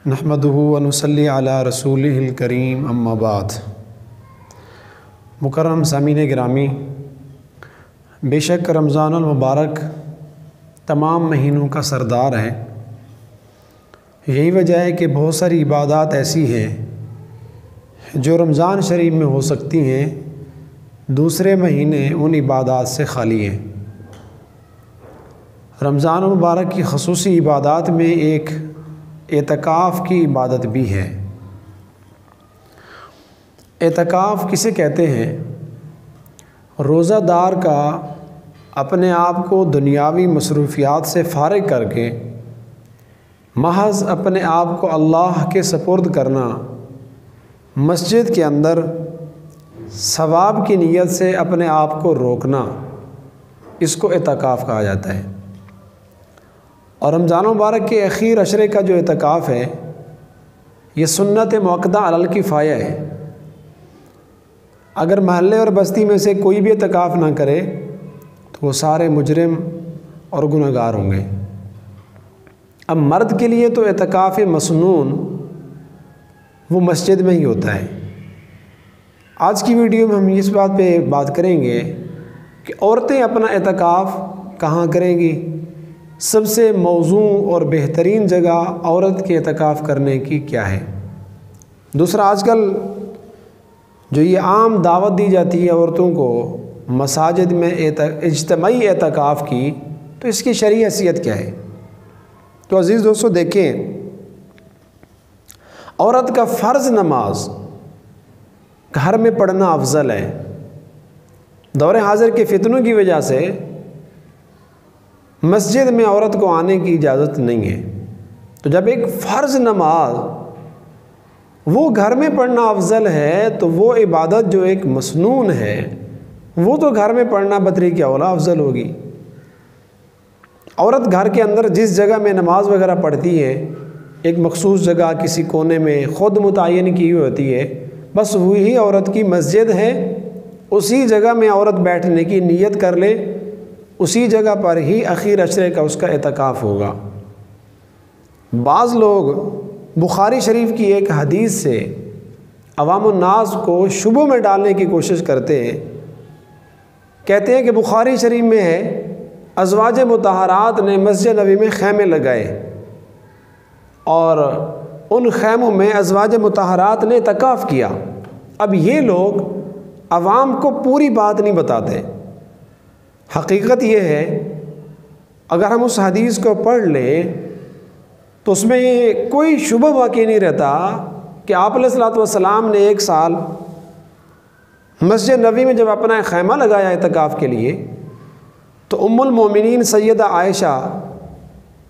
نحمدہ ونصلی علی رسولہ الکریم اما بعد۔ مکرم سامعین گرامی، بے شک رمضان المبارک تمام مہینوں کا سردار ہے۔ یہی وجہ ہے کہ بہت ساری عبادات ایسی ہیں جو رمضان شریف میں ہو سکتی ہیں، دوسرے مہینے ان عبادات سے خالی ہیں۔ رمضان المبارک کی خصوصی عبادات میں ایک اعتکاف کی عبادت بھی ہے۔ اعتکاف کسے کہتے ہیں؟ روزہ دار کا اپنے آپ کو دنیاوی مصروفیات سے فارغ کر کے محض اپنے آپ کو اللہ کے سپرد کرنا، مسجد کے اندر ثواب کی نیت سے اپنے آپ کو روکنا، اس کو اعتکاف کہا جاتا ہے۔ اور رمضان مبارک کے اخیر عشرے کا جو اعتکاف ہے، یہ سنت مؤکدہ علی الکفایہ ہے۔ اگر محلے اور بستی میں سے کوئی بھی اعتکاف نہ کرے تو وہ سارے مجرم اور گنہگار ہوں گے۔ اب مرد کے لیے تو اعتکاف مسنون وہ مسجد میں ہی ہوتا ہے۔ آج کی ویڈیو میں ہم اس بات پہ بات کریں گے کہ عورتیں اپنا اعتکاف کہاں کریں گی۔ سب سے موزوں اور بہترین جگہ عورت کے اعتکاف کرنے کی کیا ہے۔ دوسرا، آج کل جو یہ عام دعوت دی جاتی ہے عورتوں کو مساجد میں اجتماعی اعتکاف کی، تو اس کی شرعی حیثیت کیا ہے؟ تو عزیز دوستو دیکھیں، عورت کا فرض نماز گھر میں پڑھنا افضل ہے۔ دور حاضر کے فتنوں کی وجہ سے مسجد میں عورت کو آنے کی اجازت نہیں ہے، تو جب ایک فرض نماز وہ گھر میں پڑھنا افضل ہے، تو وہ عبادت جو ایک مسنون ہے وہ تو گھر میں پڑھنا بطریق اولا افضل ہوگی۔ عورت گھر کے اندر جس جگہ میں نماز وغیرہ پڑھتی ہے، ایک مخصوص جگہ کسی کونے میں خود متعین کی ہوئی ہوتی ہے، بس وہی عورت کی مسجد ہے، اسی جگہ میں عورت بیٹھنے کی نیت کر لے، اسی جگہ پر ہی اخیر عشرے کا اس کا اعتکاف ہوگا۔ بعض لوگ بخاری شریف کی ایک حدیث سے عوام الناس کو شبوں میں ڈالنے کی کوشش کرتے ہیں۔ کہتے ہیں کہ بخاری شریف میں ہے، ازواج مطہرات نے مسجد نبی میں خیمے لگائے اور ان خیموں میں ازواج مطہرات نے اعتکاف کیا۔ اب یہ لوگ عوام کو پوری بات نہیں بتاتے۔ حقیقت یہ ہے، اگر ہم اس حدیث کو پڑھ لیں تو اس میں کوئی شبہ واقع نہیں رہتا کہ آپ علیہ الصلوۃ والسلام نے ایک سال مسجد نبوی میں جب اپنا خیمہ لگایا اعتکاف کے لیے، تو ام المومنین سیدہ عائشہ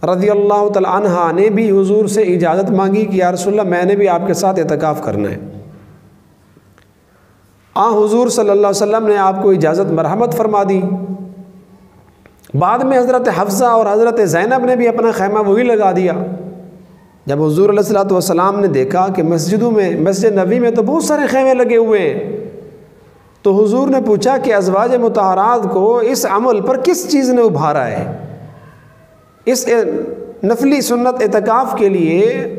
رضی اللہ تعالی عنہا نے بھی حضور سے اجازت مانگی کہ یا رسول اللہ، میں نے بھی آپ کے ساتھ اعتکاف کرنا ہے۔ حضور صلی اللہ علیہ وسلم نے آپ کو اجازت مرحمت فرما دی۔ بعد میں حضرت حفصہ اور حضرت زینب نے بھی اپنا خیمہ وہی لگا دیا۔ جب حضور علیہ الصلوۃ والسلام نے دیکھا کہ مسجدوں میں، مسجد نبوی میں تو بہت سارے خیمے لگے ہوئے ہیں، تو حضور نے پوچھا کہ ازواج مطہرات کو اس عمل پر کس چیز نے ابھارا ہے، اس نفلی سنت اعتکاف کے لیے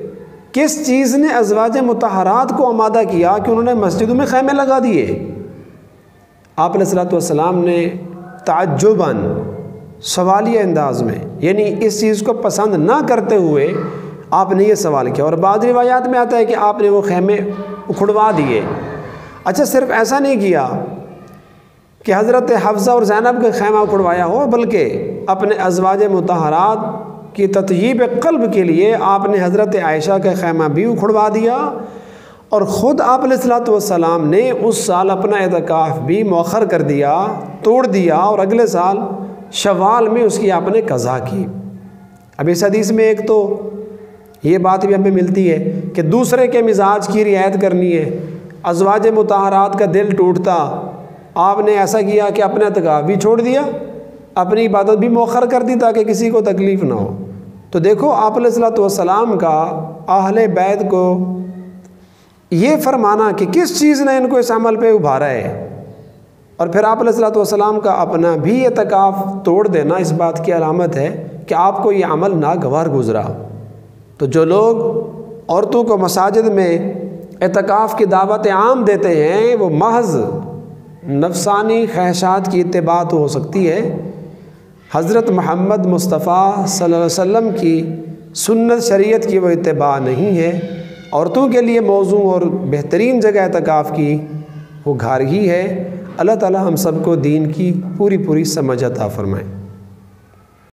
کس چیز نے ازواج مطہرات کو آمادہ کیا کہ انہوں نے مسجدوں میں خیمے لگا دیے۔ آپ علیہ الصلوۃ والسلام نے تعجباً، سوالیہ انداز میں، یعنی اس چیز کو پسند نہ کرتے ہوئے آپ نے یہ سوال کیا۔ اور بعض روایات میں آتا ہے کہ آپ نے وہ خیمے اکھڑوا دیے۔ اچھا، صرف ایسا نہیں کیا کہ حضرت حفصہ اور زینب کا خیمہ اکھڑوایا ہو، بلکہ اپنے ازواج مطہرات کی تطیب قلب کے لیے آپ نے حضرت عائشہ کا خیمہ بھی اکھڑوا دیا، اور خود آپ علیہ الصلوۃ والسلام نے اس سال اپنا اعتکاف بھی مؤخر کر دیا، توڑ دیا، اور اگلے سال شوال میں اس کی آپ نے قضا کی۔ اب اس حدیث میں ایک تو یہ بات بھی ہمیں ملتی ہے کہ دوسرے کے مزاج کی رعایت کرنی ہے۔ ازواج مطہرات کا دل ٹوٹتا، آپ نے ایسا کیا کہ اپنا اعتکاف بھی چھوڑ دیا، اپنی عبادت بھی مؤخر کر دی تاکہ کسی کو تکلیف نہ ہو۔ تو دیکھو، آپ علیہ الصلوۃ والسلام کا اہل بیت کو یہ فرمانا کہ کس چیز نے ان کو اس عمل پہ ابھارا ہے، اور پھر آپ علیہ الصلوۃ والسلام کا اپنا بھی اعتکاف توڑ دینا اس بات کی علامت ہے کہ آپ کو یہ عمل ناگوار گزرا۔ تو جو لوگ عورتوں کو مساجد میں اعتکاف کی دعوت عام دیتے ہیں وہ محض نفسانی خواہشات کی اتباع تو ہو سکتی ہے، حضرت محمد مصطفیٰ صلی اللہ علیہ وسلم کی سنت شریعت کی وہ اتباع نہیں ہے۔ عورتوں کے لیے موزوں اور بہترین جگہ اعتکاف کی وہ گھر ہی ہے۔ اللہ تعالی ہم سب کو دین کی پوری سمجھ عطا فرمائے۔